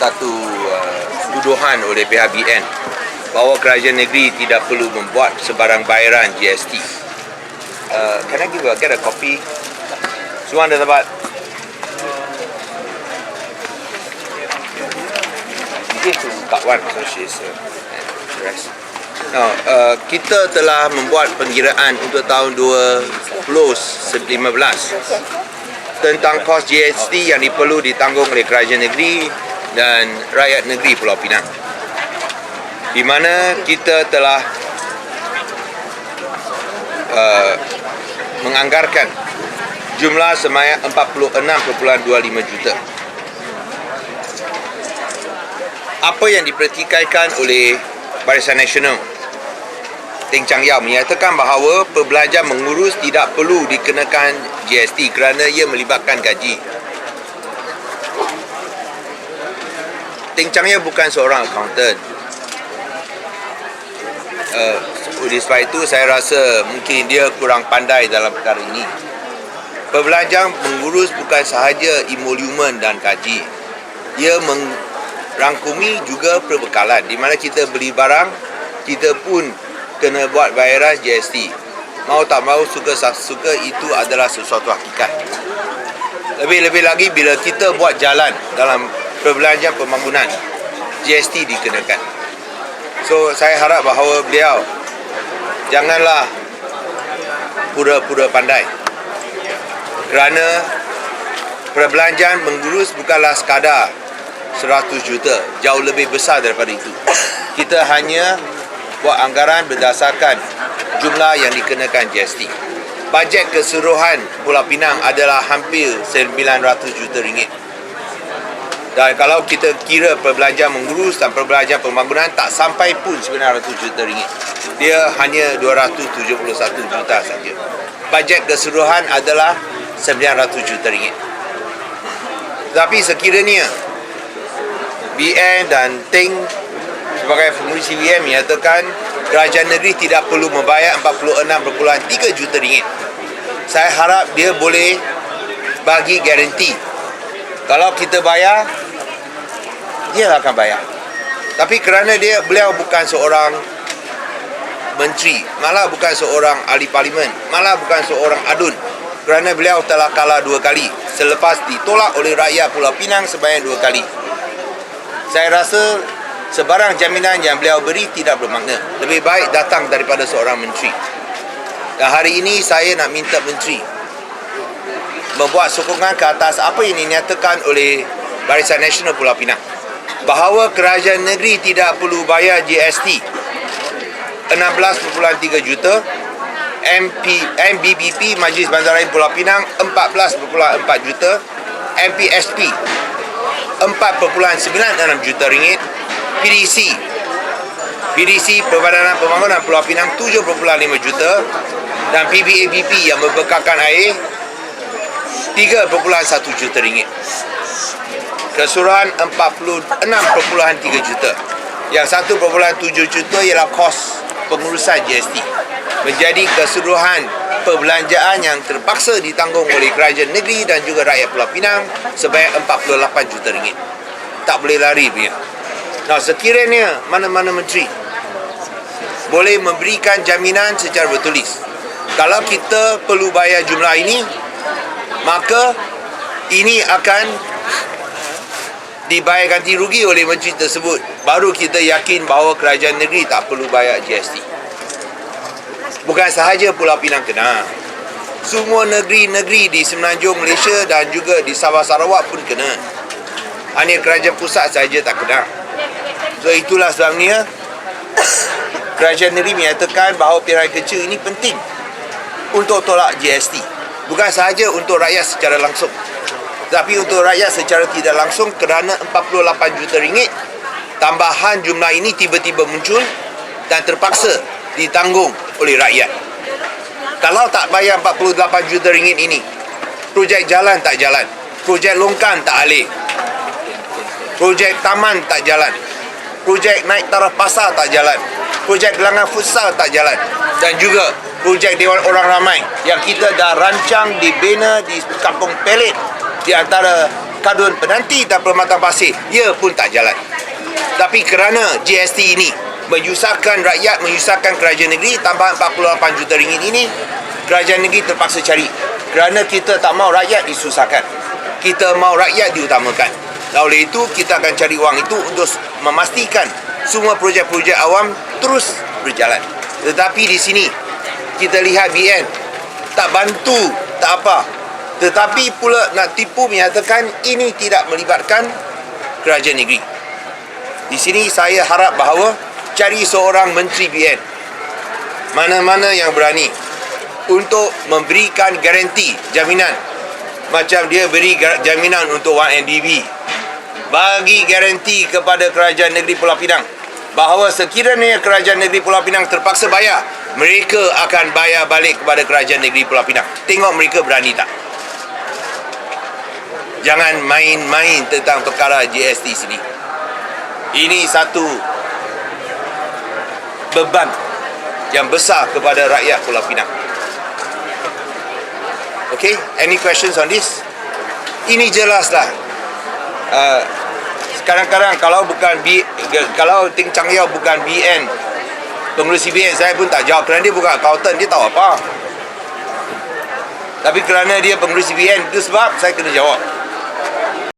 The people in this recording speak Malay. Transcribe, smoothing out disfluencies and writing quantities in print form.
satu tuduhan oleh pihak BN bahawa kerajaan negeri tidak perlu membuat sebarang bayaran GST. Can I get a copy? Semua anda dapat? This is Kak Wan, so she's rest. Now, kita telah membuat pengkiraan untuk tahun 2015 tentang kos GST yang perlu ditanggung oleh kerajaan negeri dan rakyat negeri Pulau Pinang, di mana kita telah menganggarkan jumlah sebanyak 46.25 juta. Apa yang dipertikaikan oleh Barisan Nasional Teng Chang Yau menyatakan bahawa pembelajar mengurus tidak perlu dikenakan GST kerana ia melibatkan gaji. Teng Chang Yau bukan seorang accountant. Oleh sebab itu saya rasa mungkin dia kurang pandai dalam perkara ini. Pembelajar mengurus bukan sahaja emolumen dan gaji. Ia merangkumi juga perbekalan, di mana kita beli barang, kita pun kena buat bayaran GST. Mau tak mau, suka-suka itu adalah sesuatu hakikat. Lebih-lebih lagi bila kita buat jalan dalam perbelanjaan pembangunan, GST dikenakan. So, saya harap bahawa beliau janganlah pura-pura pandai, kerana perbelanjaan mengurus bukanlah sekadar 100 juta, jauh lebih besar daripada itu. Kita hanya buat anggaran berdasarkan jumlah yang dikenakan GST. Bajet keseluruhan Pulau Pinang adalah hampir 900 juta ringgit. Dan kalau kita kira perbelanjaan mengurus dan perbelanjaan pembangunan, tak sampai pun 900 juta ringgit. Dia hanya 271 juta saja. Bajet keseluruhan adalah 900 juta ringgit. Tapi sekiranya BN dan Teng sebagai pengurusi BN menyatakan kerajaan negeri tidak perlu membayar 46.3 juta ringgit, saya harap dia boleh bagi garanti kalau kita bayar, dia akan bayar. Tapi kerana beliau bukan seorang menteri, malah bukan seorang ahli parlimen, malah bukan seorang adun, kerana beliau telah kalah 2 kali selepas ditolak oleh rakyat Pulau Pinang sebanyak 2 kali. Saya rasa sebarang jaminan yang beliau beri tidak bermakna. Lebih baik datang daripada seorang menteri. Dan hari ini saya nak minta menteri membuat sokongan ke atas apa yang dinyatakan oleh Barisan Nasional Pulau Pinang, bahawa kerajaan negeri tidak perlu bayar GST 16.3 juta, MBBP Majlis Bandaraya Pulau Pinang 14.4 juta, MPSP 4.96 juta ringgit, PDC Perbadanan Pembangunan Pulau Pinang 7.5 juta, dan PBABP yang membekalkan air 3.1 juta ringgit. Keseluruhan 46.3 juta. Yang 1.7 juta ialah kos pengurusan GST. Menjadi keseluruhan perbelanjaan yang terpaksa ditanggung oleh kerajaan negeri dan juga rakyat Pulau Pinang sebanyak 48 juta ringgit. Tak boleh lari punya. Nah, sekiranya mana-mana menteri boleh memberikan jaminan secara bertulis, kalau kita perlu bayar jumlah ini, maka ini akan dibayar ganti rugi oleh menteri tersebut. Baru kita yakin bahawa kerajaan negeri tak perlu bayar GST. Bukan sahaja Pulau Pinang kena, semua negeri-negeri di Semenanjung Malaysia dan juga di Sabah Sarawak pun kena. Hanya kerajaan pusat saja tak kena. So itulah sebabnya kerajaan negeri menyatakan bahawa pilihan kecil ini penting untuk tolak GST. Bukan sahaja untuk rakyat secara langsung, tapi untuk rakyat secara tidak langsung, kerana 48 juta ringgit tambahan jumlah ini tiba-tiba muncul dan terpaksa ditanggung oleh rakyat. Kalau tak bayar 48 juta ringgit ini, projek jalan tak jalan, projek longkan tak alih, projek taman tak jalan, projek naik taraf pasar tak jalan, projek gelangan futsal tak jalan, dan juga projek Dewan Orang Ramai yang kita dah rancang dibina di Kampung Pelet di antara Kadun Penanti dan Perkhidmatan Pasir, ia pun tak jalan. Tapi kerana GST ini menyusahkan rakyat, menyusahkan kerajaan negeri, tambahan 48 juta ringgit ini, kerajaan negeri terpaksa cari. Kerana kita tak mau rakyat disusahkan, kita mau rakyat diutamakan. Oleh itu, kita akan cari wang itu untuk memastikan semua projek-projek awam terus berjalan. Tetapi di sini kita lihat BN tak bantu, tak apa. Tetapi pula nak tipu menyatakan ini tidak melibatkan kerajaan negeri. Di sini saya harap bahawa cari seorang menteri BN mana-mana yang berani untuk memberikan garanti, jaminan. Macam dia beri jaminan untuk 1MDB. Bagi garanti kepada kerajaan negeri Pulau Pinang bahawa sekiranya kerajaan negeri Pulau Pinang terpaksa bayar, mereka akan bayar balik kepada kerajaan negeri Pulau Pinang. Tengok mereka berani tak? Jangan main-main tentang perkara GST sini. Ini satu beban yang besar kepada rakyat Pulau Pinang. Okay, any questions on this? Ini jelaslah. Kadang-kadang kalau kalau Ting Chang Yao bukan BN, pengurusi BN, saya pun tak jawab kerana dia bukan accountant, dia tahu apa. Tapi kerana dia pengurusi BN, itu sebab saya kena jawab.